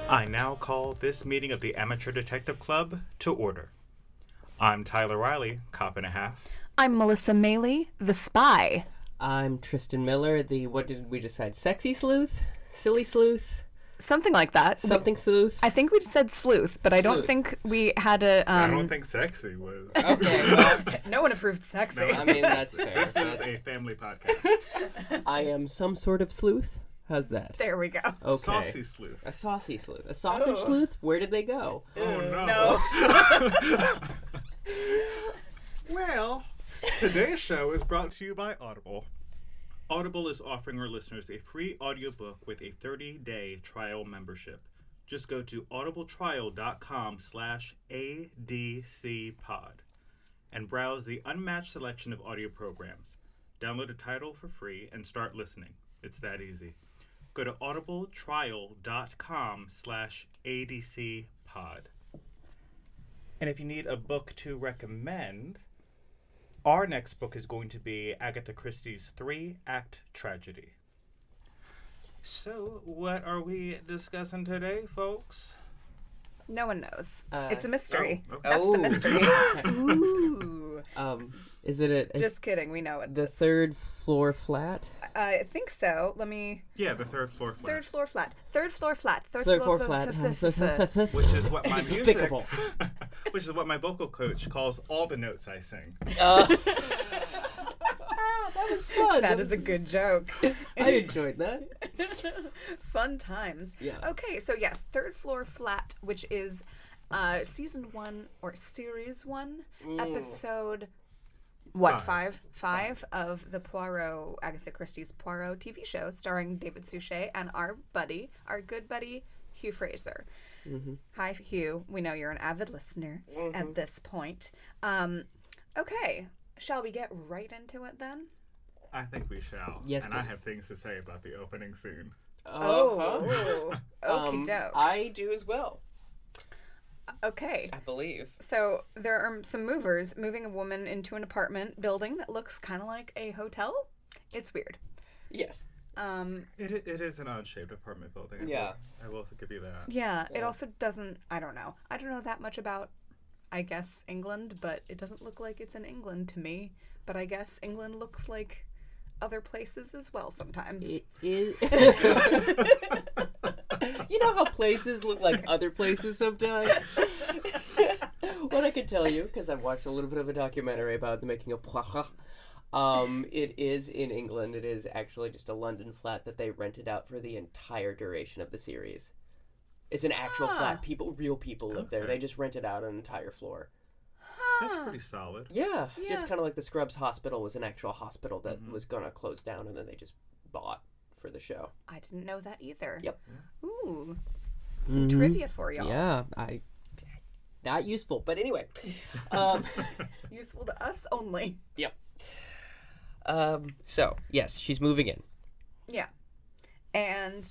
I now call this meeting of the Amateur Detective Club to order. I'm Tyler Riley, cop and a half. I'm Melissa Meli, the spy. I'm Tristan Miller, the, what did we decide, sexy sleuth? Silly sleuth? Something like that. Something sleuth? I think we just said sleuth, but I don't think we had a... I don't think sexy was. Okay, well, No one approved sexy. I mean, that's fair. This is a family podcast. I am some sort of sleuth? How's that? There we go. Okay. Saucy sleuth. A saucy sleuth. A sausage sleuth? Where did they go? Oh, no. Well, today's show is brought to you by Audible. Audible is offering our listeners a free audiobook with a 30-day trial membership. Just go to audibletrial.com/ADCpod and browse the unmatched selection of audio programs. Download a title for free and start listening. It's that easy. Go to audibletrial.com/ADCpod. And if you need a book to recommend, our next book is going to be Agatha Christie's 3-Act Tragedy. So, what are we discussing today, folks? No one knows. It's a mystery. Oh, okay. That's the mystery. Ooh. Is it Just kidding, we know it. the third floor flat? I think so. Let me... Yeah, the third floor flat. Third floor flat. Third floor flat. Third floor flat. Which is what my music, Despicable. which is what my vocal coach calls all the notes I sing. That was fun. That is a good joke. I enjoyed that. Fun times. Yeah. Okay, so yes, Third Floor Flat, which is season 1 or series 1, episode five of the Poirot, Agatha Christie's Poirot TV show, starring David Suchet and our good buddy Hugh Fraser. Mm-hmm. Hi, Hugh. We know you're an avid listener at this point. Okay, shall we get right into it then? I think we shall. Yes, and I please. have things to say about the opening scene. Okie doke. I do as well, Okay. I believe. So there are some movers moving a woman into an apartment building that looks kind of like a hotel. It's weird. Yes. It is an odd-shaped apartment building. Yeah. I will give you that. Yeah, it also doesn't, I don't know that much about, I guess, England, but it doesn't look like it's in England to me. But I guess England looks like other places as well sometimes. It is. You know how places look like other places sometimes? What I can tell you, because I've watched a little bit of a documentary about the making of Poirot, it is in England. It is actually just a London flat that they rented out for the entire duration of the series. It's an actual flat. Real people live there. They just rented out an entire floor. That's pretty solid. Yeah, just kind of like the Scrubs Hospital was an actual hospital that was going to close down, and then they just bought for the show. I didn't know that either. Yep. Ooh. Some trivia for y'all. Yeah, not useful, but anyway. Useful to us only. Yep. So, yes, she's moving in. Yeah. And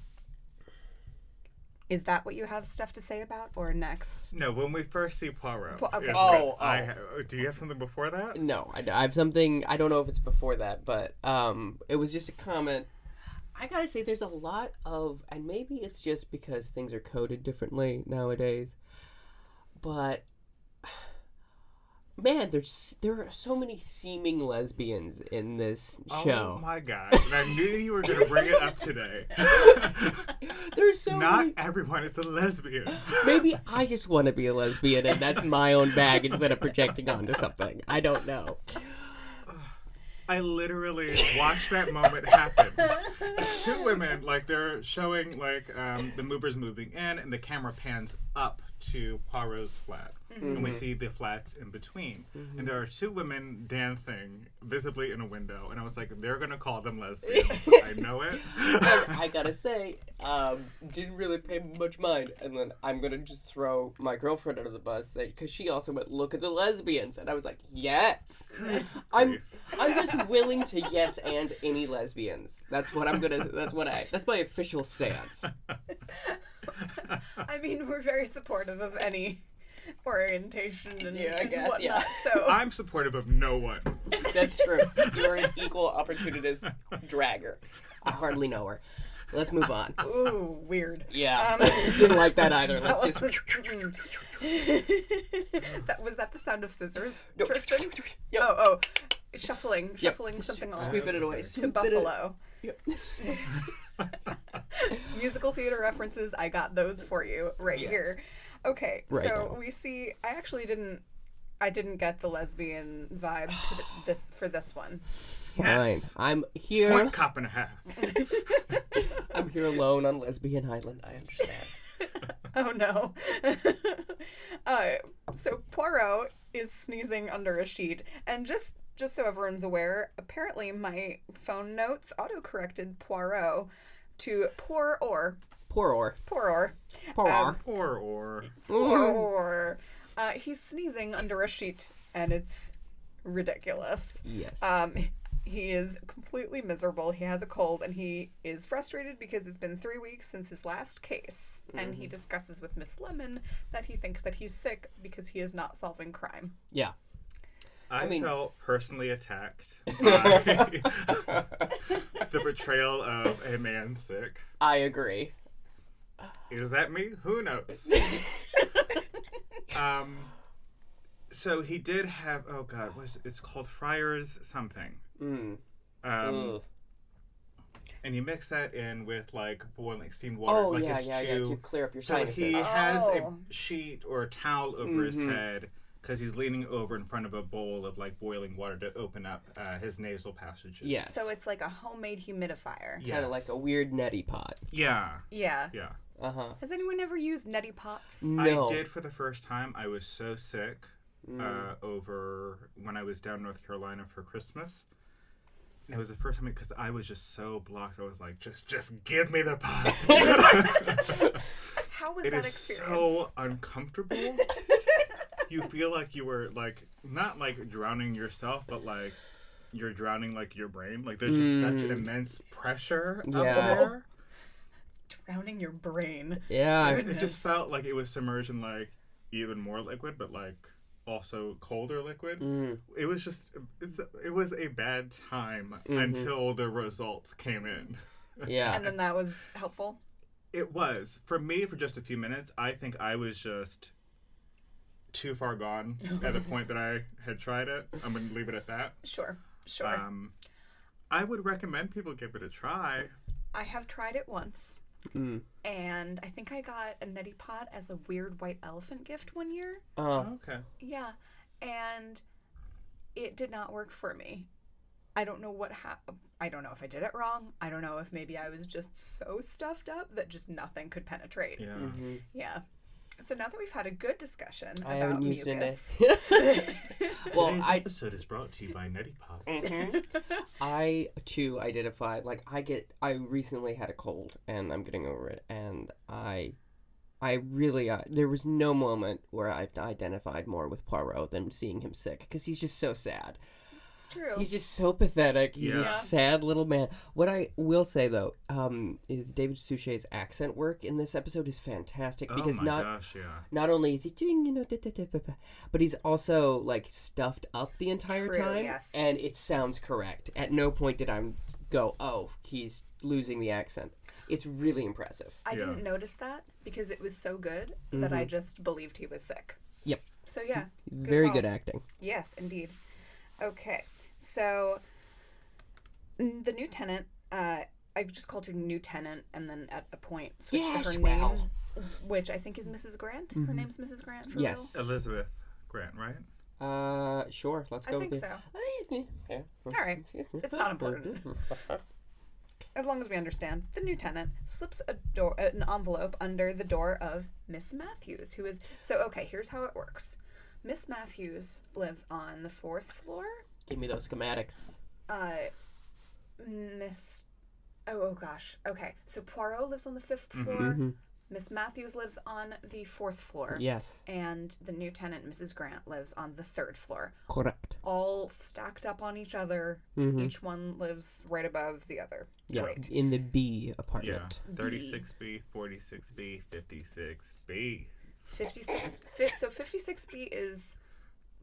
is that what you have stuff to say about, or next? No, when we first see Poirot. Okay. Do you have something before that? No, I have something, I don't know if it's before that, but it was just a comment. I gotta say, there's a lot of, and maybe it's just because things are coded differently nowadays, but man, there are so many seeming lesbians in this show. Oh my god. And I knew you were going to bring it up today. There's so Not many. everyone is a lesbian. Maybe I just want to be a lesbian and that's my own baggage that I'm projecting onto something. I don't know. I literally watched that moment happen. Two women, like, they're showing, like, the movers moving in, and the camera pans up to Poirot's flat. And we see the flats in between. And there are two women dancing visibly in a window. And I was like, they're going to call them lesbians. I know it. And I gotta say, didn't really pay much mind. And then I'm gonna just throw my girlfriend under the bus because she also went, look at the lesbians. And I was like, yes. I'm just willing to yes and any lesbians. That's what I'm gonna, that's my official stance. I mean, we're very supportive of any orientation and Yeah, I guess, whatnot, yeah. So I'm supportive of no one. That's true. You're an equal opportunist dragger. I hardly know her. Let's move on. Ooh, weird. Yeah. Didn't like that either. Let's That just. was that the sound of scissors, Nope. Tristan? Yep. Oh, shuffling something off Sweeping it away. to Sweep it Buffalo. Yep. Musical theater references, I got those for you right Yes. here. Okay, Right so now. we see. I didn't get the lesbian vibe to this one. Fine. Yes. I'm here. Point cup and a half. I'm here alone on Lesbian Island. I understand. Oh no. So Poirot is sneezing under a sheet, and just so everyone's aware, apparently my phone notes auto-corrected Poirot to Poor-or. Poor. Poor-or. He's sneezing under a sheet, and it's ridiculous. Yes. He is completely miserable. He has a cold, and he is frustrated because it's been 3 weeks since his last case. And he discusses with Miss Lemon that he thinks that he's sick because he is not solving crime. Yeah. I mean- felt personally attacked by the portrayal of a man sick. I agree. Is that me? Who knows? So he did have, oh God, it's called Friar's something. Ugh. And you mix that in with like boiling steamed water. Oh, it's to clear up your So sinuses. he has a Oh. sheet or a towel over his head because he's leaning over in front of a bowl of like boiling water to open up his nasal passages. Yes. So it's like a homemade humidifier. Yes. Kind of like a weird neti pot. Yeah. Yeah. Yeah. Uh-huh. Has anyone ever used neti pots? No. I did for the first time. I was so sick over when I was down in North Carolina for Christmas. And it was the first time because I was just so blocked. I was like, just give me the pot. How was It that is experience? so uncomfortable. You feel like you were like not like drowning yourself, but like you're drowning like your brain. Like there's just such an immense pressure up Yeah. there. Drowning your brain. Yeah. It just felt like it was submerged in like even more liquid, but like also colder liquid. It was just it was a bad time until the results came in. Yeah. And then that was helpful. It was for me for just a few minutes. I think I was just too far gone at the point that I had tried it. I'm gonna leave it at that. Sure. I would recommend people give it a try. I have tried it once. And I think I got a neti pot as a weird white elephant gift one year. Okay. Yeah. And it did not work for me. I don't know what happened. I don't know if I did it wrong. I don't know if maybe I was just so stuffed up that just nothing could penetrate. Yeah. Yeah. So now that we've had a good discussion I about haven't used mucus, Well, Today's I episode is brought to you by Neti Pops. I too identified like I recently had a cold and I'm getting over it, and I really there was no moment where I identified more with Poirot than seeing him sick, because he's just so sad. it's true. He's just so pathetic. He's Yeah. a sad little man. What I will say though, is David Suchet's accent work in this episode is fantastic, because oh my gosh, yeah. not only is he doing, but he's also like stuffed up the entire True, time, yes. and it sounds correct. At no point did I go, oh, he's losing the accent. It's really impressive. I Yeah. didn't notice that because it was so good that I just believed he was sick. Yep. So yeah. Very call. good acting. Yes, indeed. Okay, so the new tenant, I just called her new tenant, and then at a point switched Yes, to her well. name, which I think is Mrs. Grant. Her name's Mrs. Grant. For Yes. real? Elizabeth Grant, right? Sure. Let's I go think with so. Yeah. All right, it's not important. As long as we understand, the new tenant slips an envelope under the door of Miss Matthews, who is okay. Here's how it works. Miss Matthews lives on the 4th floor. Give me those schematics. Oh gosh. Okay. So Poirot lives on the 5th floor. Miss Matthews lives on the 4th floor. Yes. And the new tenant, Mrs. Grant, lives on the 3rd floor. Correct. All stacked up on each other. Each one lives right above the other. Yeah. Great. In the B Yeah. apartment. 36B, 46B, 56B. 56. So 56B is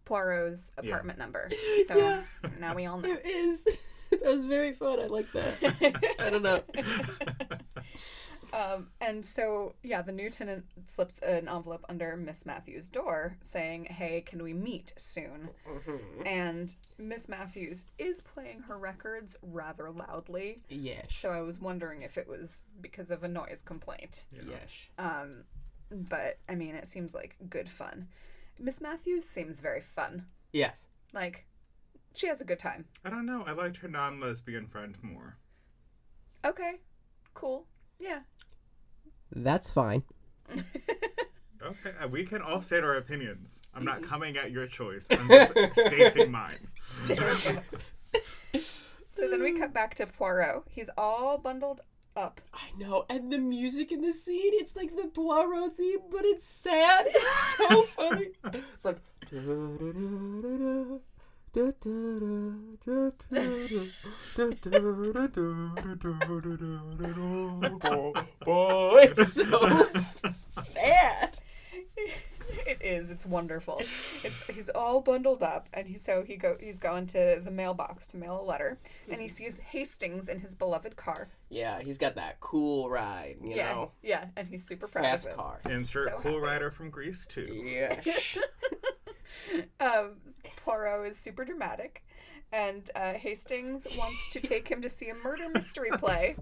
Poirot's apartment number. So now we all know. It is. That was very fun. I like that. I don't know. And so, yeah, the new tenant slips an envelope under Miss Matthews' door saying, hey, can we meet soon? Mm-hmm. And Miss Matthews is playing her records rather loudly. Yes. So I was wondering if it was because of a noise complaint. Yeah. Yes. But, I mean, it seems like good fun. Miss Matthews seems very fun. Yes. Like, she has a good time. I don't know. I liked her non-lesbian friend more. Okay. Cool. Yeah. That's fine. Okay, we can all state our opinions. I'm not coming at your choice. I'm just stating mine. There we go. So then we cut back to Poirot. He's all bundled up. I know, and the music in the scene, it's like the Poirot theme, but it's sad. It's so funny. It's like... It's so sad. It is. It's wonderful. He's all bundled up, and he's going to the mailbox to mail a letter, and he sees Hastings in his beloved car. Yeah, he's got that cool ride, you know? Yeah, and he's super proud Fast of it. car. Insert So Cool happy. Rider from Grease 2. Yes. Poirot is super dramatic, and Hastings wants to take him to see a murder mystery play,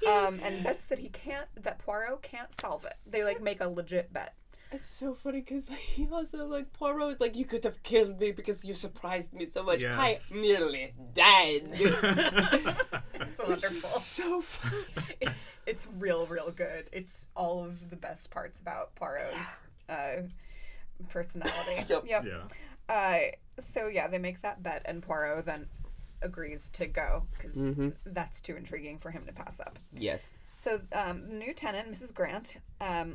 and bets that Poirot can't solve it. They make a legit bet. It's so funny because he also, Poirot is like, you could have killed me because you surprised me so much. Yes. I nearly died. It's wonderful. So funny. It's real good. It's all of the best parts about Poirot's personality. Yep. Yeah. So yeah, they make that bet, and Poirot then agrees to go because that's too intriguing for him to pass up. Yes. So the new tenant, Mrs. Grant,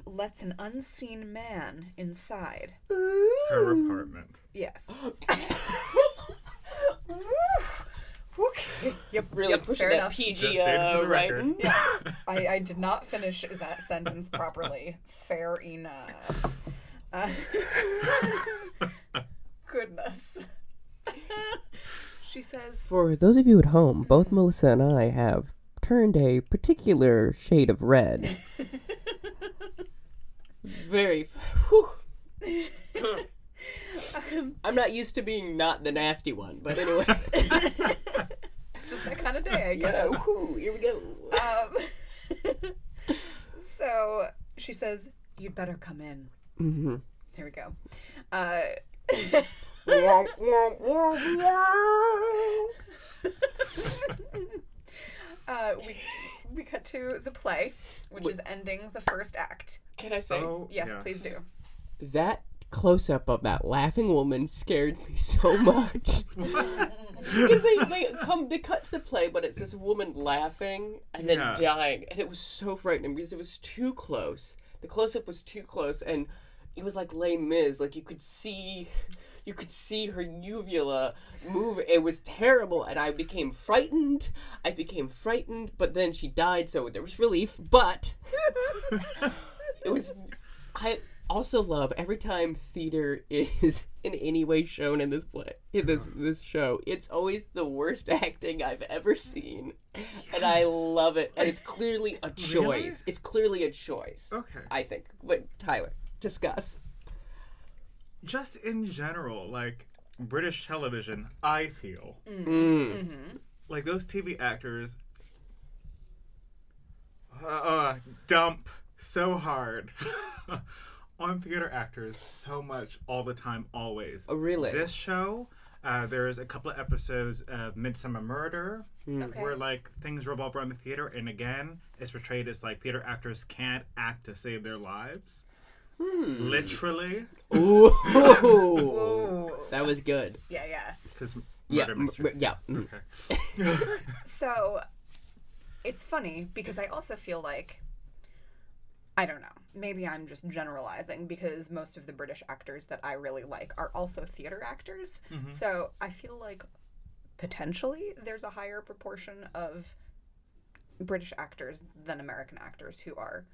lets an unseen man inside. Her apartment. Yes. Okay. Yep. Really yep, pushing fair that enough. PG Just stated for the record. writing. I did not finish that sentence properly. Fair enough. Goodness. She says, For those of you at home, both Melissa and I have turned a particular shade of red. Very... Whew. I'm not used to being not the nasty one, but anyway. it's just that kind of day, I guess. Yeah, whew, here we go. So she says, you'd better come in. Mm-hmm. Here we go. We cut to the play, which is ending the first act. Can I say, Yes, please do. that close-up of that laughing woman scared me so much. Because they cut to the play, but it's this woman laughing and then dying, and it was so frightening because it was too close. The close-up was too close, and it was like Les Mis. Like you could see her uvula move. It was terrible, and I became frightened. But then she died, so there was relief. But it was. I also love every time theater is in any way shown in this play, in this show. It's always the worst acting I've ever seen, and I love it. And it's clearly a choice. Really? It's clearly a choice. Okay. I think. But Tyler, discuss. Just in general, British television, I feel like those TV actors dump so hard on theater actors so much all the time, always. Oh, really? This show, there's a couple of episodes of Midsummer Murder where things revolve around the theater, and again, it's portrayed as theater actors can't act to save their lives. Literally. Ooh. Ooh. That was good. Yeah. Because Yeah. murder mysteries. Yeah. Okay. So, it's funny because I also feel like, I don't know, maybe I'm just generalizing because most of the British actors that I really like are also theater actors. Mm-hmm. So I feel like potentially there's a higher proportion of British actors than American actors who are,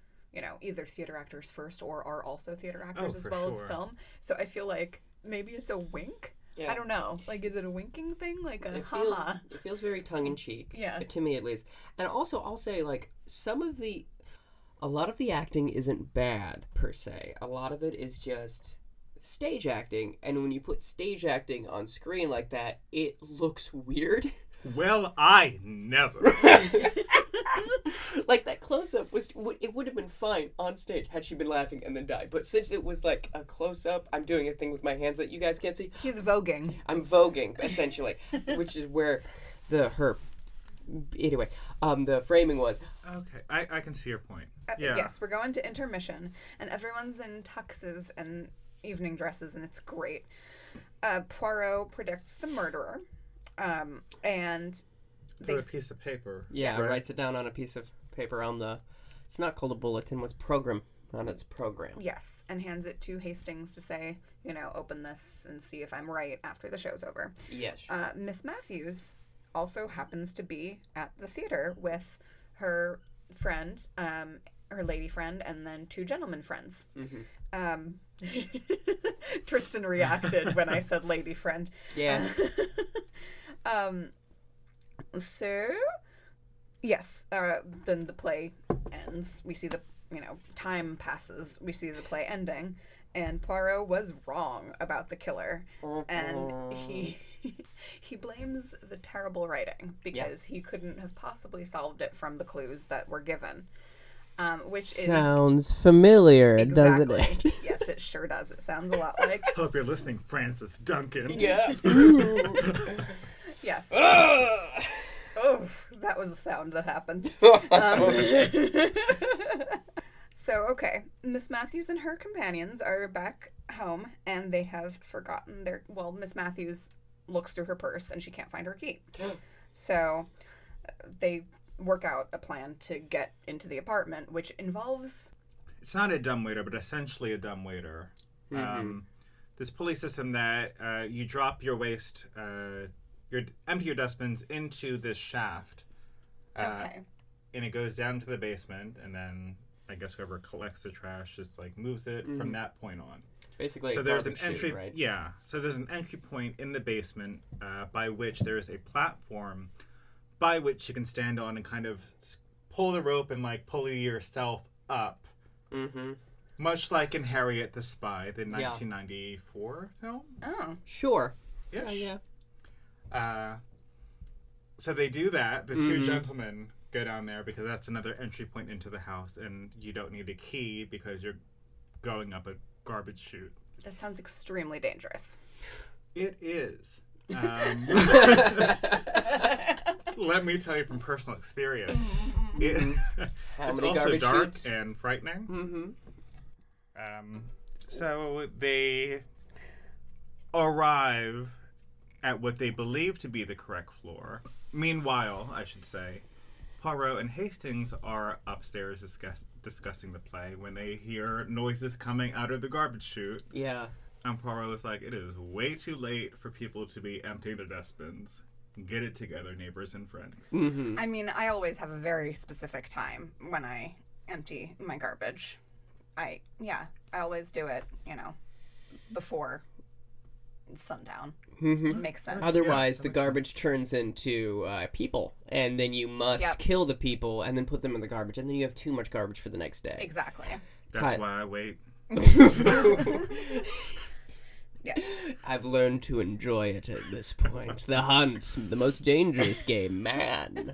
either theater actors first or are also theater actors as well as film. So I feel like maybe it's a wink. Yeah. I don't know. Is it a winking thing? It feels very tongue-in-cheek. Yeah. To me, at least. And also, I'll say, some of the... a lot of the acting isn't bad, per se. A lot of it is just stage acting. And when you put stage acting on screen like that, it looks weird. Well, I never. Like, that close-up it would have been fine on stage had she been laughing and then died. But since it was like a close-up, I'm doing a thing with my hands that you guys can't see. He's voguing. I'm voguing, essentially, which is where the framing was. Okay, I can see your point. Yeah. Yes, we're going to intermission, and everyone's in tuxes and evening dresses, and it's great. Poirot predicts the murderer, and Through a piece of paper. Yeah, right? writes it down on a piece of paper on the... It's not called a bulletin, what's program on its program. Yes, and hands it to Hastings to say, open this and see if I'm right after the show's over. Yes. Miss Matthews also happens to be at the theater with her friend, her lady friend, and then 2 gentlemen friends. Mm-hmm. Tristan reacted when I said lady friend. Yeah. So, yes, then the play ends. We see time passes. We see the play ending, and Poirot was wrong about the killer, and he blames the terrible writing because he couldn't have possibly solved it from the clues that were given. Which sounds familiar, doesn't it? Yes, it sure does. It sounds a lot like. Hope you're listening, Francis Duncan. Yeah. Yes. Oh, that was a sound that happened. So, okay. Miss Matthews and her companions are back home, and they have forgotten Miss Matthews looks through her purse, and she can't find her key. So, they work out a plan to get into the apartment, which involves... It's not a dumbwaiter, but essentially a dumbwaiter. Mm-hmm. This pulley system that you drop your waste... empty your dustbins into this shaft. Okay. And it goes down to the basement, and then I guess whoever collects the trash just moves it from that point on. Basically, so there's an entry, chute, right? Yeah. So there's an entry point in the basement by which there is a platform by which you can stand on and kind of pull the rope and pulley yourself up. Mm-hmm. Much like in Harriet the Spy, the 1994 film. Oh. Sure. Ish. Yeah. So they do that. The 2 gentlemen go down there because that's another entry point into the house, and you don't need a key because you're going up a garbage chute. That sounds extremely dangerous. It is. Let me tell you from personal experience. It's also dark chutes? And frightening. Mm-hmm. So they arrive at what they believe to be the correct floor. Meanwhile, I should say, Poirot and Hastings are upstairs discussing the play when they hear noises coming out of the garbage chute. Yeah. And Poirot is like, it is way too late for people to be emptying their dustbins. Get it together, neighbors and friends. Mm-hmm. I mean, I always have a very specific time when I empty my garbage. I always do it, before sundown. Mm-hmm. It makes sense. Otherwise, the garbage turns into people, and then you must kill the people and then put them in the garbage, and then you have too much garbage for the next day. Exactly. That's why I wait. Yeah. I've learned to enjoy it at this point. The hunt, the most dangerous game, man.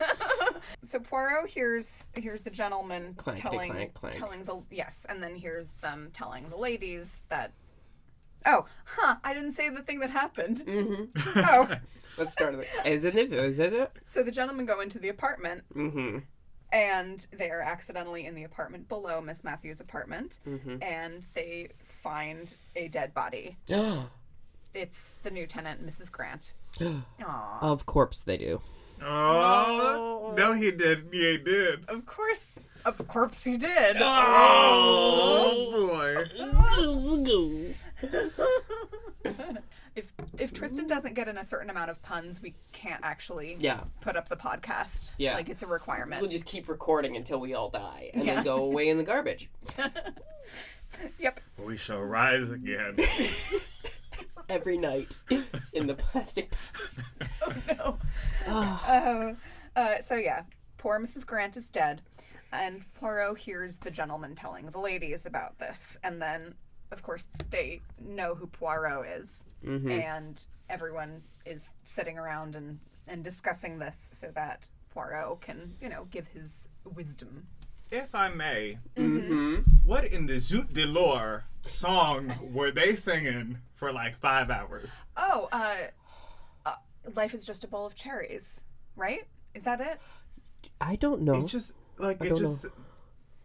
So Poirot hears the gentleman telling the and then hears them telling the ladies that. Oh, I didn't say the thing that happened. Mm-hmm. Oh. Let's start with it. Is it? So the gentlemen go into the apartment. Mm-hmm. And they are accidentally in the apartment below Miss Matthews' apartment. Mm-hmm. And they find a dead body. It's the new tenant, Mrs. Grant. Aww. Of course they do. Oh, no, he didn't. Yeah, he did. Of course he did. Oh boy. If Tristan doesn't get in a certain amount of puns, we can't actually put up the podcast. Yeah. Like, it's a requirement. We'll just keep recording until we all die and then go away in the garbage. Yep. We shall rise again. Every night in the plastic box. Oh no. So yeah, poor Mrs. Grant is dead. And Poirot hears the gentleman telling the ladies about this. And then, of course, they know who Poirot is. And everyone is sitting around and discussing this so that Poirot can, give his wisdom. If I may, what in the Zoot de l'Or song were they singing for like 5 hours? Oh, Life is Just a Bowl of Cherries, right? Is that it? I don't know.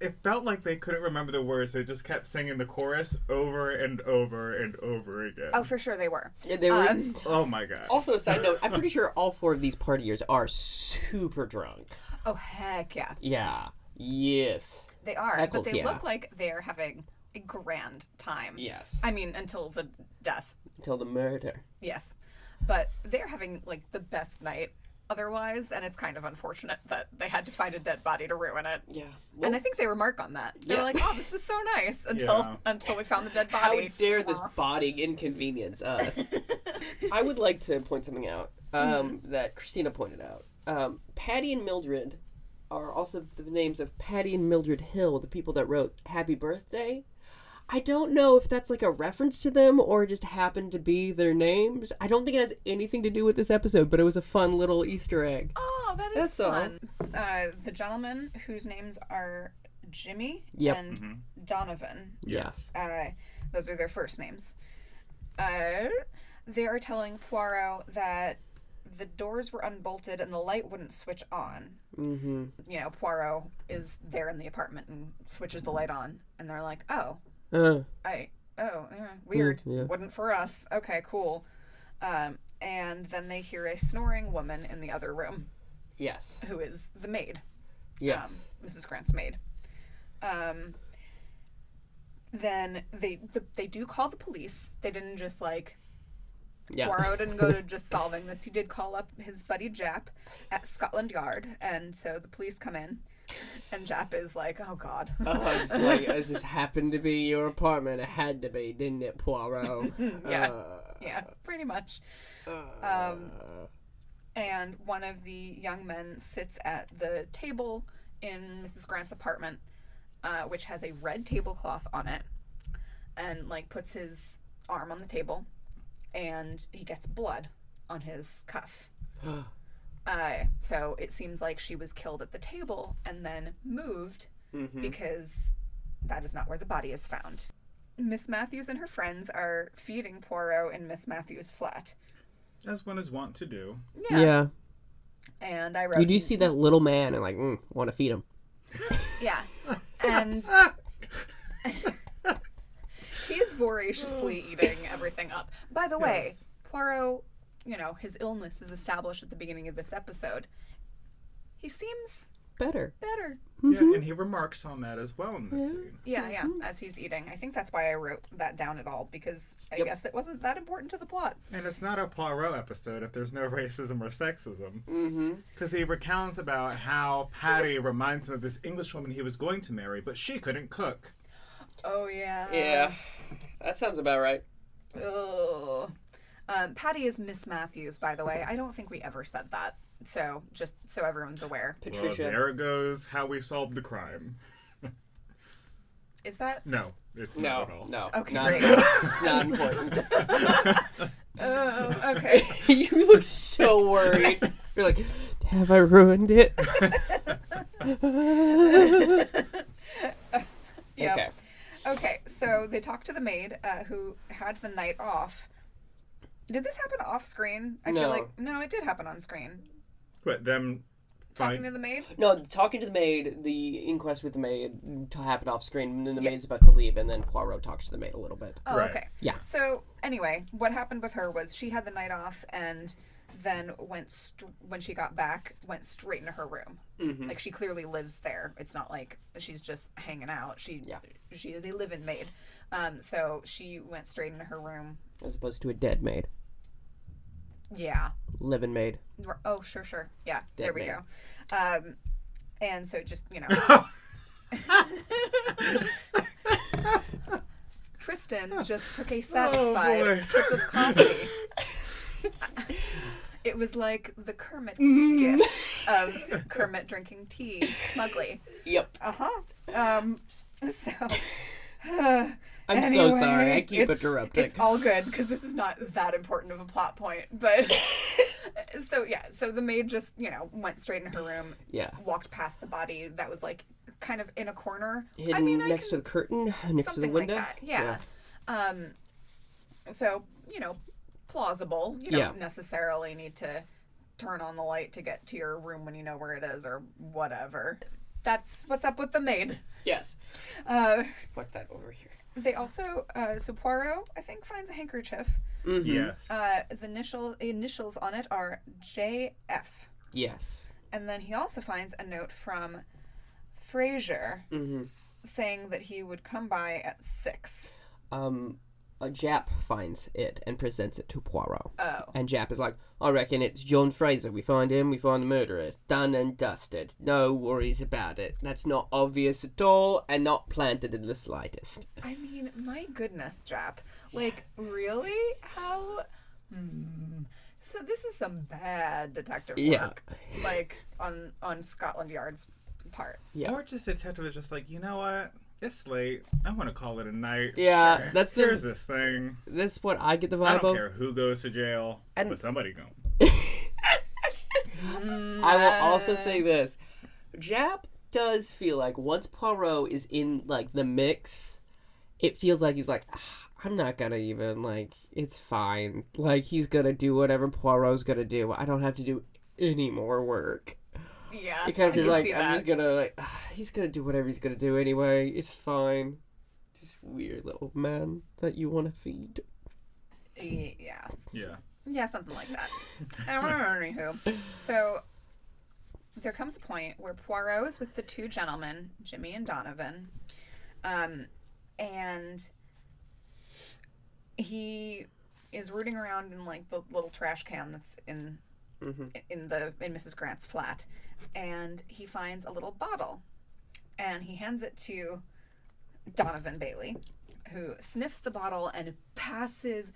It felt like they couldn't remember the words. They just kept singing the chorus over and over and over again. Oh, for sure they were. Yeah, they were. Oh my god. Also, a side note, I'm pretty sure all 4 of these partiers are super drunk. Oh, heck yeah. Yeah. Yes. They are. Heckles, but they yeah. look like they're having a grand time. Yes. I mean, until the death. Until the murder. Yes. But they're having, like, the best night otherwise, and it's kind of unfortunate that they had to find a dead body to ruin it. Yeah. Well, and I think they remark on that. They were like, oh, this was so nice until we found the dead how body. dare this body inconvenience us? I would like to point something out that Christina pointed out. Patty and Mildred are also the names of Patty and Mildred Hill, the people that wrote Happy Birthday. I don't know if that's like a reference to them or just happened to be their names. I don't think it has anything to do with this episode, but it was a fun little Easter egg. Oh, that's fun. The gentlemen whose names are Jimmy and Donovan. Yes. Those are their first names. They are telling Poirot that the doors were unbolted and the light wouldn't switch on. Mm-hmm. Poirot is there in the apartment and switches the light on, and they're like, "Oh, weird. Yeah. Wouldn't for us. Okay, cool." And then they hear a snoring woman in the other room. Yes. Who is the maid? Yes. Mrs. Grant's maid. Then they do call the police. They didn't just Poirot didn't go to just solving this. He did call up his buddy Jap at Scotland Yard, and so the police come in, and Jap is like, "Oh God." It's like, this just happened to be your apartment. It had to be, didn't it, Poirot? Yeah, pretty much. And one of the young men sits at the table in Mrs. Grant's apartment, which has a red tablecloth on it, and puts his arm on the table. And he gets blood on his cuff. So it seems like she was killed at the table and then moved because that is not where the body is found. Miss Matthews and her friends are feeding Poirot in Miss Matthews' flat. As one is wont to do. Yeah. And I wrote... You do see that little man and want to feed him. Yeah. And... he is voraciously eating everything up. By the way, Poirot, his illness is established at the beginning of this episode. He seems better. Yeah, and he remarks on that as well in this scene. Yeah, as he's eating. I think that's why I wrote that down at all, because I guess it wasn't that important to the plot. And it's not a Poirot episode if there's no racism or sexism. Because he recounts about how Patty reminds him of this English woman he was going to marry, but she couldn't cook. Oh, yeah. Yeah. That sounds about right. Ugh. Patty is Miss Matthews, by the way. I don't think we ever said that. So, just so everyone's aware. Patricia. Well, there it goes. How we solved the crime. Is that? No, it's not at all. No. Okay, not great. It's not important. Oh, okay. You look so worried. You're like, have I ruined it? Yeah. Okay, so they talk to the maid who had the night off. Did this happen off screen? I feel like no, it did happen on screen. What, them talking to the maid? No, talking to the maid, the inquest with the maid happened off screen, and then the maid's about to leave, and then Poirot talks to the maid a little bit. Oh, okay. Yeah. So anyway, what happened with her was she had the night off, and then when she got back, went straight into her room. Like, she clearly lives there. It's not like she's just hanging out. She is a live-in maid. So she went straight into her room. As opposed to a dead maid. Yeah. Living maid. Oh, sure. Yeah, Dead there we maid. go. And so just, Tristan just took a satisfied sip of coffee. It was like the Kermit gift of Kermit drinking tea smugly. Yep. So. I'm so sorry. I keep interrupting. It's all good because this is not that important of a plot point. But so the maid just went straight in her room. Yeah. Walked past the body that was like kind of in a corner, hidden next to the curtain, next to the window. Like that. Yeah. So plausible. You don't necessarily need to turn on the light to get to your room when you know where it is or whatever. That's what's up with the maid. Yes. Put that over here. They also, so Poirot, I think, finds a handkerchief. Mm-hmm. Yes. The initials on it are JF. Yes. And then he also finds a note from Fraser saying that he would come by at 6. A Jap finds it and presents it to Poirot. Oh. And Jap is like, I reckon it's John Fraser. We find him, we find the murderer. Done and dusted. No worries about it. That's not obvious at all and not planted in the slightest. I mean, my goodness, Jap. Like, really? How? So this is some bad detective work. Like, on Scotland Yard's part. Yeah. Or just detective is just like, you know what? It's late. I want to call it a night. Yeah, sure. that's Here's this thing. That's what I get the vibe I of. don't care who goes to jail, but somebody go. I will also say this. Jap does feel like once Poirot is in, like, the mix, it feels like he's like, I'm not gonna even, like, it's fine. Like, he's gonna do whatever Poirot's gonna do. I don't have to do any more work. Yeah. It kind of feels like I'm just gonna, like, he's gonna do whatever he's gonna do anyway. It's fine. This weird little man that you want to feed. Yeah. Yeah. Yeah, something like that. Anywho, so there comes a point where Poirot is with the two gentlemen, Jimmy and Donovan, and he is rooting around in like the little trash can that's in Mrs. Grant's flat, and he finds a little bottle, and he hands it to Donovan Bailey, who sniffs the bottle and passes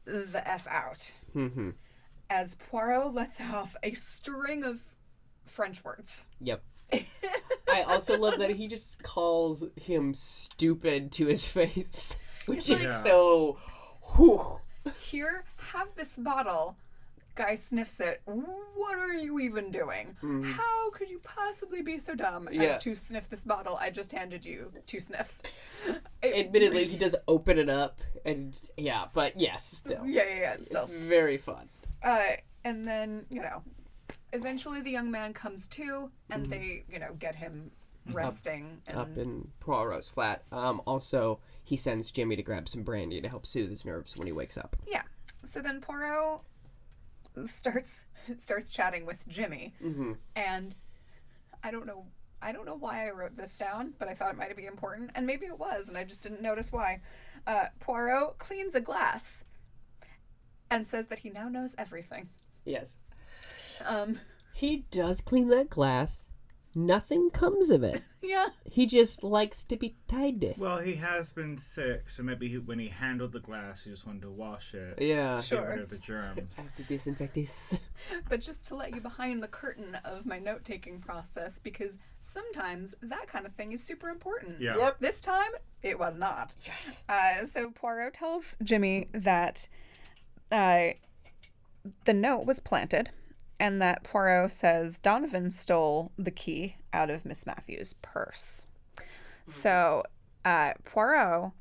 the F out. As Poirot lets off a string of French words. Yep. I also love that he just calls him stupid to his face, which is so... Whew. Here, have this bottle. Guy sniffs it. What are you even doing? How could you possibly be so dumb as to sniff this bottle I just handed you to sniff? Admittedly, he does open it up, and but yes, still. Yeah, still. It's very fun. And then, eventually the young man comes to, and they, get him resting. Up in Poirot's flat. Also, he sends Jimmy to grab some brandy to help soothe his nerves when he wakes up. Yeah. So then Poirot starts chatting with Jimmy, and I don't know why I wrote this down, but I thought it might be important, and maybe it was, and I just didn't notice why. Poirot cleans a glass and says that he now knows everything. Yes. He does clean that glass. Nothing comes of it. Yeah. He just likes to be tidy. Well, he has been sick, so maybe when he handled the glass, he just wanted to wash it. Yeah. Get rid of the germs. I have to disinfect this. But just to let you behind the curtain of my note-taking process, because sometimes that kind of thing is super important. Yeah. Yep. This time, it was not. Yes. So Poirot tells Jimmy that the note was planted, and that Poirot says Donovan stole the key out of Miss Matthews' purse. So Poirot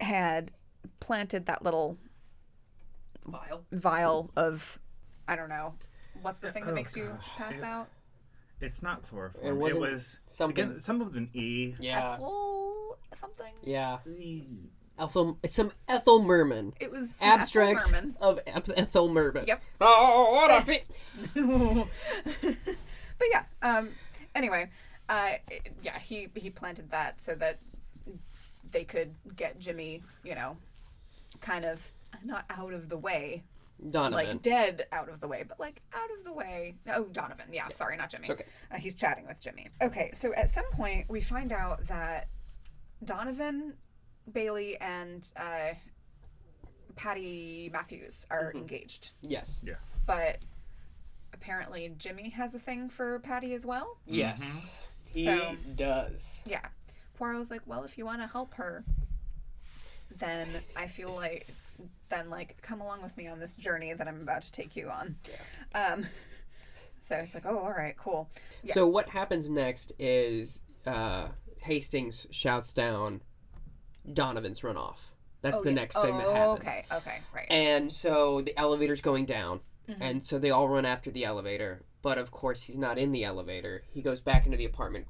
had planted that little vial of, I don't know, what's the thing that makes you pass out? It's not chloroform. It was something. Again, some of an E. Yeah. Ethyl something? Yeah. Some Ethel Merman. It was abstract Ethel Merman. of Ethel Merman. Yep. Oh, what a fit! But yeah, anyway, he planted that so that they could get Jimmy, kind of not out of the way. Donovan. Like dead out of the way, but like out of the way. Oh, Donovan. Yeah, sorry, not Jimmy. It's okay. He's chatting with Jimmy. Okay, so at some point we find out that Donovan Bailey and Patty Matthews are engaged. Yes. Yeah. But apparently Jimmy has a thing for Patty as well. Yes, he So- does. Yeah. Poirot was like, well, if you want to help her, then I feel like, come along with me on this journey that I'm about to take you on. Yeah. So it's like, oh, all right, cool. Yeah. So what happens next is Hastings shouts down, Donovan's run off. That's the next thing that happens. Okay, right. And so the elevator's going down, and so they all run after the elevator. But of course, he's not in the elevator. He goes back into the apartment,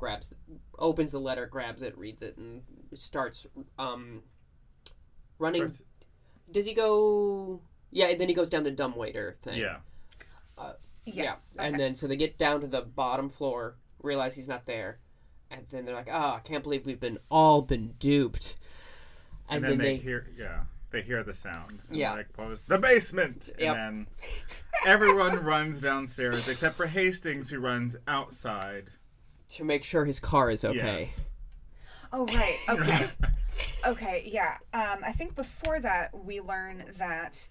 opens the letter, grabs it, reads it, and starts running. Does he go? Yeah, and then he goes down the dumbwaiter thing. Yeah. Yeah. Okay. And then so they get down to the bottom floor, realize he's not there, and then they're like, "Oh, I can't believe we've all been duped." And then they hear the sound. And Yeah. they're like, what was the basement? Yep. And then everyone runs downstairs except for Hastings, who runs outside. To make sure his car is okay. Yes. Oh, right. Okay. Okay, yeah. I think before that, we learn that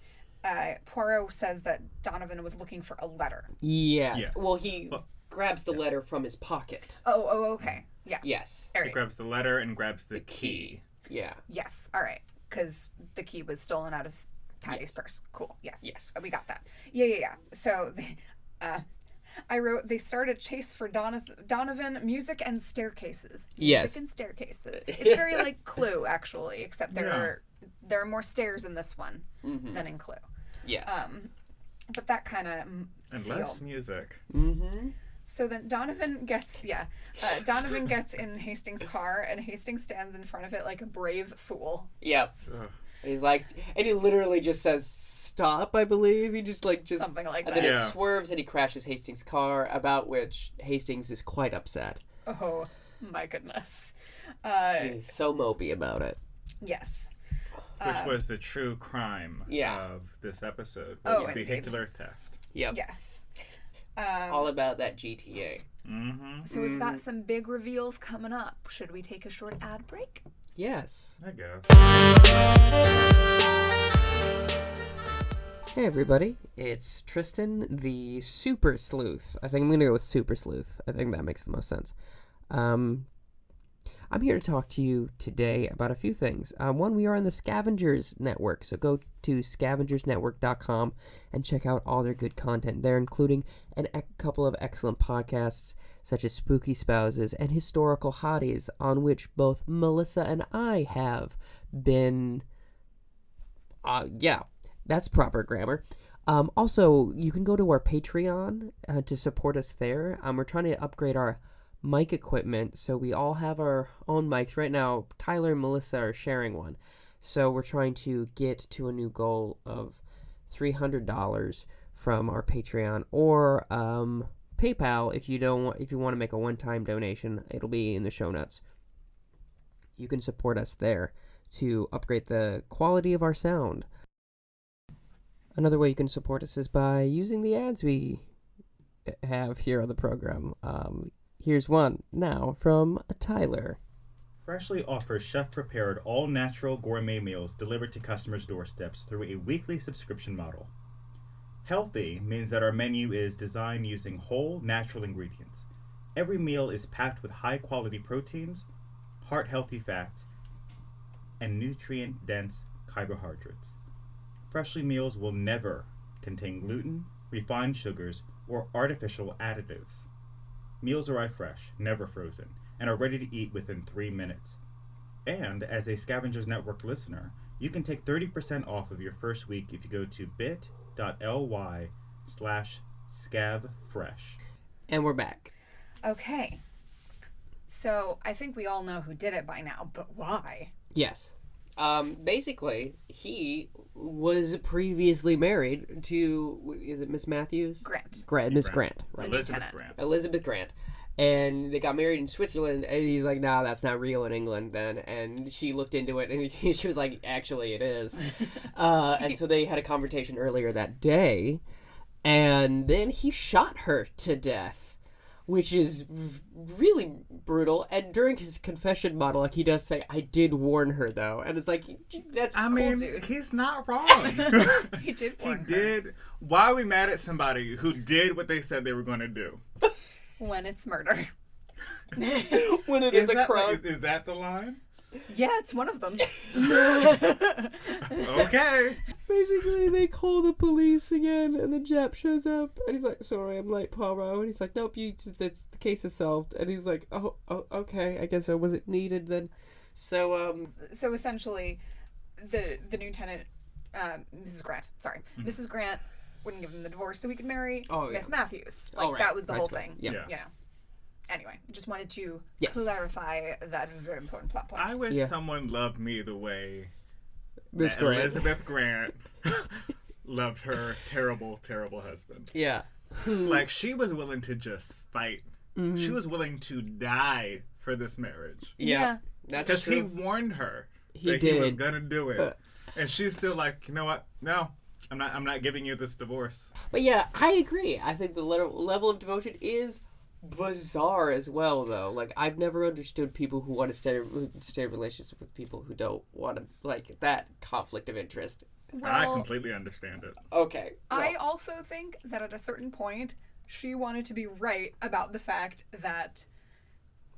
Poirot says that Donovan was looking for a letter. Yes. Yeah. Well, he grabs the letter from his pocket. Oh, okay. Yeah. Yes. All He right. grabs the letter and grabs the key. Yeah. Yes. All right. Because the key was stolen out of Patty's purse. Cool. Yes. Yes. We got that. Yeah. So I wrote, they start a chase for Donovan, music and staircases. Yes. Music and staircases. It's very like Clue, actually, except there are more stairs in this one than in Clue. Yes. But that kind of And feel. less music. Mm-hmm. So then Donovan gets in Hastings' car, and Hastings stands in front of it like a brave fool. Yep. Ugh. And he's like, and he literally just says, "Stop," I believe. He just Something like and that. then it Yeah. swerves and he crashes Hastings' car, about which Hastings is quite upset. Oh, my goodness. He's so mopey about it. Yes. Which was the true crime of this episode, was indeed. vehicular theft. Yep. Yes. All about that GTA. Mm-hmm. So we've got some big reveals coming up. Should we take a short ad break? Yes. I guess. Hey everybody, it's Tristan, the Super Sleuth. I think I'm gonna go with Super Sleuth. I think that makes the most sense. I'm here to talk to you today about a few things. One, we are on the Scavengers Network, so go to scavengersnetwork.com and check out all their good content there, including a couple of excellent podcasts such as Spooky Spouses and Historical Hotties, on which both Melissa and I have been... that's proper grammar. Also, you can go to our Patreon to support us there. We're trying to upgrade our mic equipment, so we all have our own mics. Right now, Tyler and Melissa are sharing one. So we're trying to get to a new goal of $300 from our Patreon or PayPal if you want to make a one-time donation. It'll be in the show notes. You can support us there to upgrade the quality of our sound. Another way you can support us is by using the ads we have here on the program. Here's one now from Tyler. Freshly offers chef-prepared, all-natural gourmet meals delivered to customers' doorsteps through a weekly subscription model. Healthy means that our menu is designed using whole, natural ingredients. Every meal is packed with high-quality proteins, heart-healthy fats, and nutrient-dense carbohydrates. Freshly meals will never contain gluten, refined sugars, or artificial additives. Meals arrive fresh, never frozen, and are ready to eat within 3 minutes. And as a Scavengers Network listener, you can take 30% off of your first week if you go to bit.ly/scavfresh. And we're back. Okay. So I think we all know who did it by now, but why? Yes. Basically, he was previously married to, is it Miss Matthews? Grant. Miss Grant, right? Elizabeth Lieutenant. Grant. Elizabeth Grant. And they got married in Switzerland, and he's like, nah, that's not real in England then. And she looked into it, and she was like, actually, it is. And so they had a conversation earlier that day, and then he shot her to death which is really brutal. And during his confession monologue, he does say, "I did warn her, though," and it's like, that's I cool, mean, dude. he's not wrong. He did He warn her. did. Why are we mad at somebody who did what they said they were going to do? When it's murder. When it is a that crime. is that the line? Yeah, it's one of them. Okay. Basically, they call the police again, and the Jap shows up, and he's like, "Sorry, I'm late, Poirot." And he's like, "Nope, the case is solved." And he's like, "Oh, okay, I guess I wasn't needed then." So, So essentially, the new tenant, Mrs. Grant, Mrs. Grant wouldn't give him the divorce so he could marry Miss Matthews. Like, Oh, right. that was the Vice whole versa. thing. Yeah. You know. Anyway, just wanted to Yes. clarify that very important plot point. I wish Yeah. someone loved me the way Miss that Grant. Elizabeth Grant loved her terrible, terrible husband. Yeah. Like, she was willing to just fight. She was willing to die for this marriage. Yeah. That's Because he true. warned her He that he was did. gonna do it. And she's still like, you know what? No, I'm not giving you this divorce. But yeah, I agree. I think the level of devotion is bizarre as well, though. Like, I've never understood people who want to stay in relationships with people who don't want to, like, that conflict of interest. I Well, completely understand it. Okay. I also think that at a certain point, she wanted to be right about the fact that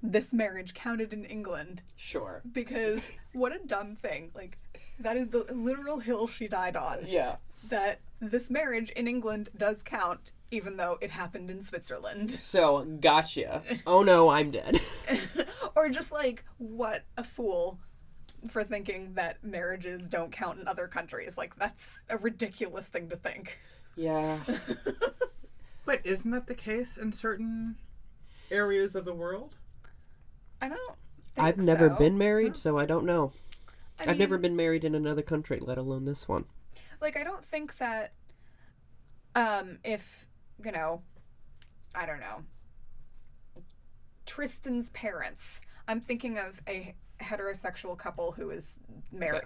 this marriage counted in England. Sure. Because what a dumb thing. Like, that is the literal hill she died on. Yeah. That this marriage in England does count, even though it happened in Switzerland. So, gotcha. Oh no, I'm dead. Or just like, what a fool for thinking that marriages don't count in other countries. Like, that's a ridiculous thing to think. Yeah. But isn't that the case in certain areas of the world? I don't think I've never so. been married, so I don't know. I I've mean, never been married in another country, let alone this one. Like, I don't think that, if, you know, I don't know, Tristan's parents, I'm thinking of a heterosexual couple who is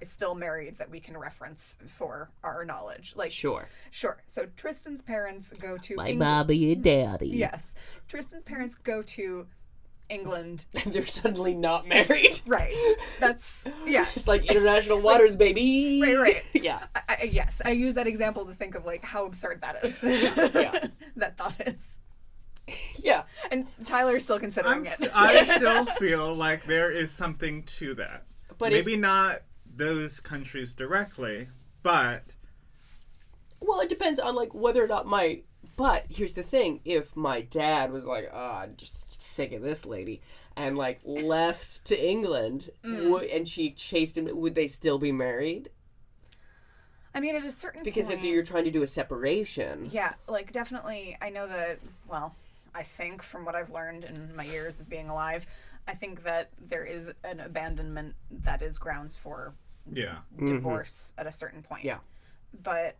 still married that we can reference for our knowledge. Like, Sure. Sure. So Tristan's parents go to My England. mommy and daddy. Yes. Tristan's parents go to England. They're suddenly not married. Right. That's, yeah. It's like international waters, baby. Right. Yeah. Yes, I use that example to think of, like, how absurd that is. Yeah. That thought is. Yeah. And Tyler's still considering it. I still feel like there is something to that. But maybe not those countries directly, but Well, it depends on, like, whether or not but here's the thing, if my dad was like, I'm just sick of this lady, and, like, left to England, and she chased him, would they still be married? I mean, at a certain Because point... if you're trying to do a separation. Yeah, like, definitely, I know that, well, I think from what I've learned in my years of being alive, I think that there is an abandonment that is grounds for yeah. divorce at a certain point. Yeah. But,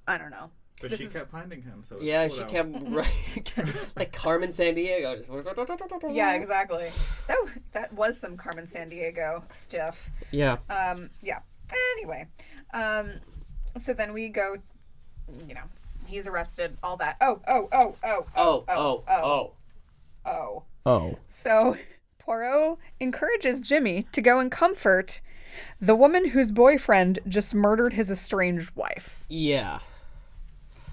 I don't know. But This she is- kept finding him. So it's Yeah, cool she though. kept right, like Carmen Sandiego. Yeah, exactly. Oh, that was some Carmen Sandiego stuff. Yeah. Yeah. Anyway, so then we go, you know, he's arrested, all that. Oh. So Poirot encourages Jimmy to go and comfort the woman whose boyfriend just murdered his estranged wife, Yeah.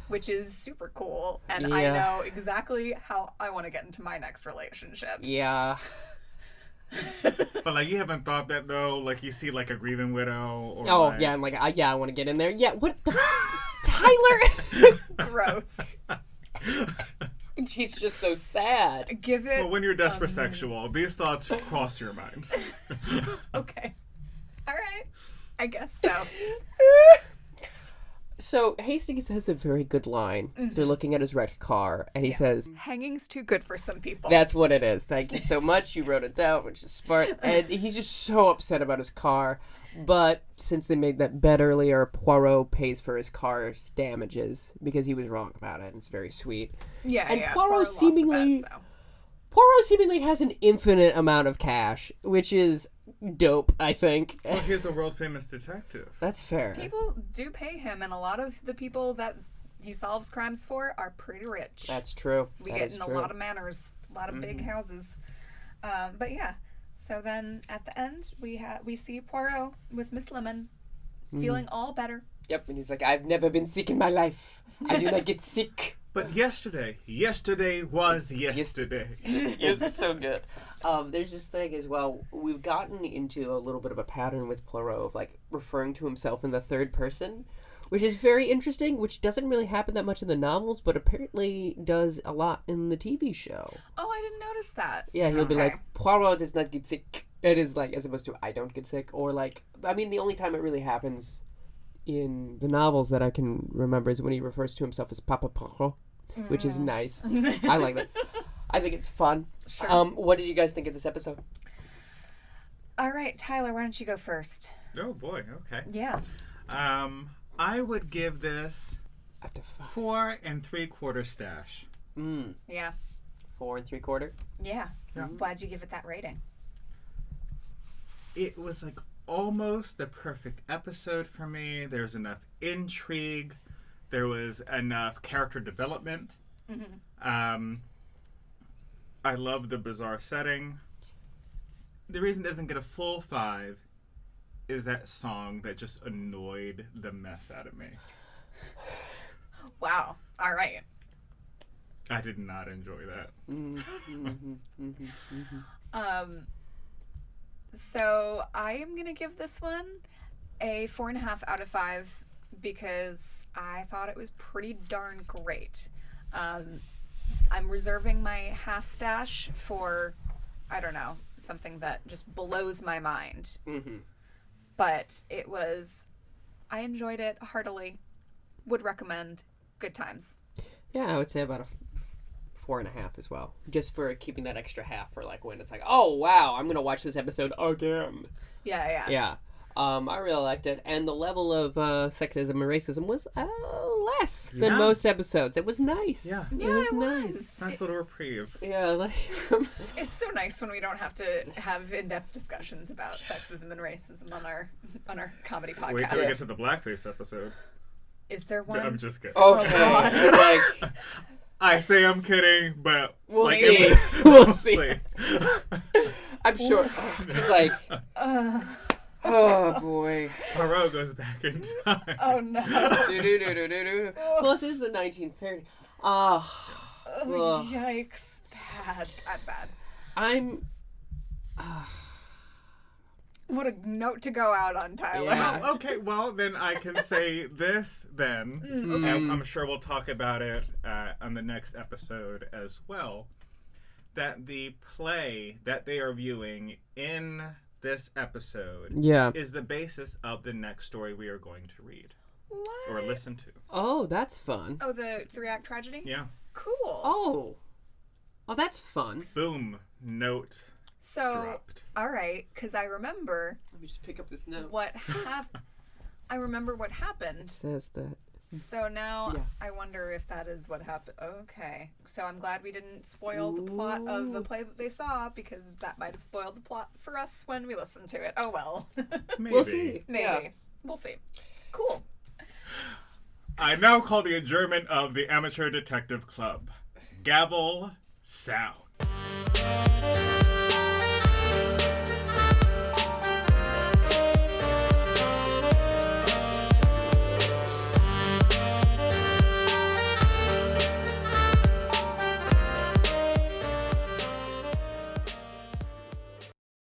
which is super cool. And Yeah. I know exactly how I want to get into my next relationship. Yeah. But like, you haven't thought that though. Like, you see like a grieving widow. Or Oh, like, yeah, I'm like, I want to get in there. Yeah, what the Tyler? Gross. She's just so sad. Give it. Well, when you're desperate sexual, these thoughts cross your mind. Okay. All right. I guess so. So Hastings has a very good line. They're looking at his wrecked car, and he says, Hanging's too good for some people. "That's what it is. Thank you so much. You wrote it down, which is smart." And he's just so upset about his car. But since they made that bet earlier, Poirot pays for his car's damages because he was wrong about it. And it's very sweet. Yeah, And yeah. Poirot lost the bet, seemingly- so. Poirot seemingly has an infinite amount of cash, which is dope, I think. Well, he's a world famous detective. That's fair. People do pay him, and a lot of the people that he solves crimes for are pretty rich. That's true. We That get is in a true. lot of manors, a lot of big houses. But yeah, so then at the end we see Poirot with Miss Lemon feeling all better. Yep, and he's like, I've never been sick in my life. I do not get sick. But yesterday was yesterday. It's so good. There's this thing as well. We've gotten into a little bit of a pattern with Poirot of like referring to himself in the third person, which is very interesting, which doesn't really happen that much in the novels, but apparently does a lot in the TV show. Oh, I didn't notice that. Yeah, he'll be Okay. like, Poirot does not get sick. It is like, as opposed to, I don't get sick. Or like, I mean, the only time it really happens in the novels that I can remember is when he refers to himself as Papa Poirot, which is nice. I like that. I think it's fun. Sure. What did you guys think of this episode? All right, Tyler, why don't you go first? Oh boy, okay. Yeah. I would give this Out of 5. 4 3/4 stash. Yeah. 4 3/4. Yeah. Yeah. Why'd you give it that rating? It was like almost the perfect episode for me. There was enough intrigue. There was enough character development. I love the bizarre setting. The reason it doesn't get a full 5 is that song that just annoyed the mess out of me. Wow. All right. I did not enjoy that. So I am gonna give this one a 4.5 out of 5 because I thought it was pretty darn great. I'm reserving my half stash for, I don't know, something that just blows my mind. But it was, I enjoyed it heartily. Would recommend. Good times. Yeah, I would say about a 4.5 as well. Just for keeping that extra half for like when it's like, oh wow, I'm gonna watch this episode again. Yeah. Yeah. I really liked it, and the level of sexism and racism was less than Yeah. most episodes. It was nice. Yeah. It was nice. Nice little reprieve. Yeah, like It's so nice when we don't have to have in-depth discussions about sexism and racism on our comedy podcast. Wait till we get to the blackface episode. Is there one? I'm just kidding. okay. God. It's like I say I'm kidding, but we'll like, see. it- We'll see. see. I'm sure. He's like, oh boy. Poirot goes back in time. Oh no. Do-do-do-do-do-do. Well, this is the 1930s. Ah. Oh, yikes. Bad. I'm. What a note to go out on, Tyler. Yeah. Well, okay, well, then I can say this then. And I'm sure we'll talk about it on the next episode as well. That the play that they are viewing in this episode Yeah. is the basis of the next story we are going to read What? or listen to. Oh, that's fun. Oh, the 3-act tragedy? Yeah. Cool. Oh, that's fun. Boom. Note So, dropped. all right, because I remember Let me just pick up this note. what happened. I remember what happened. Says that. So now Yeah. I wonder if that is what happened. Okay. So I'm glad we didn't spoil the plot of the play that they saw because that might have spoiled the plot for us when we listened to it. Oh well. Maybe. We'll see. Maybe. Yeah. We'll see. Cool. I now call the adjournment of the Amateur Detective Club. Gavel sound.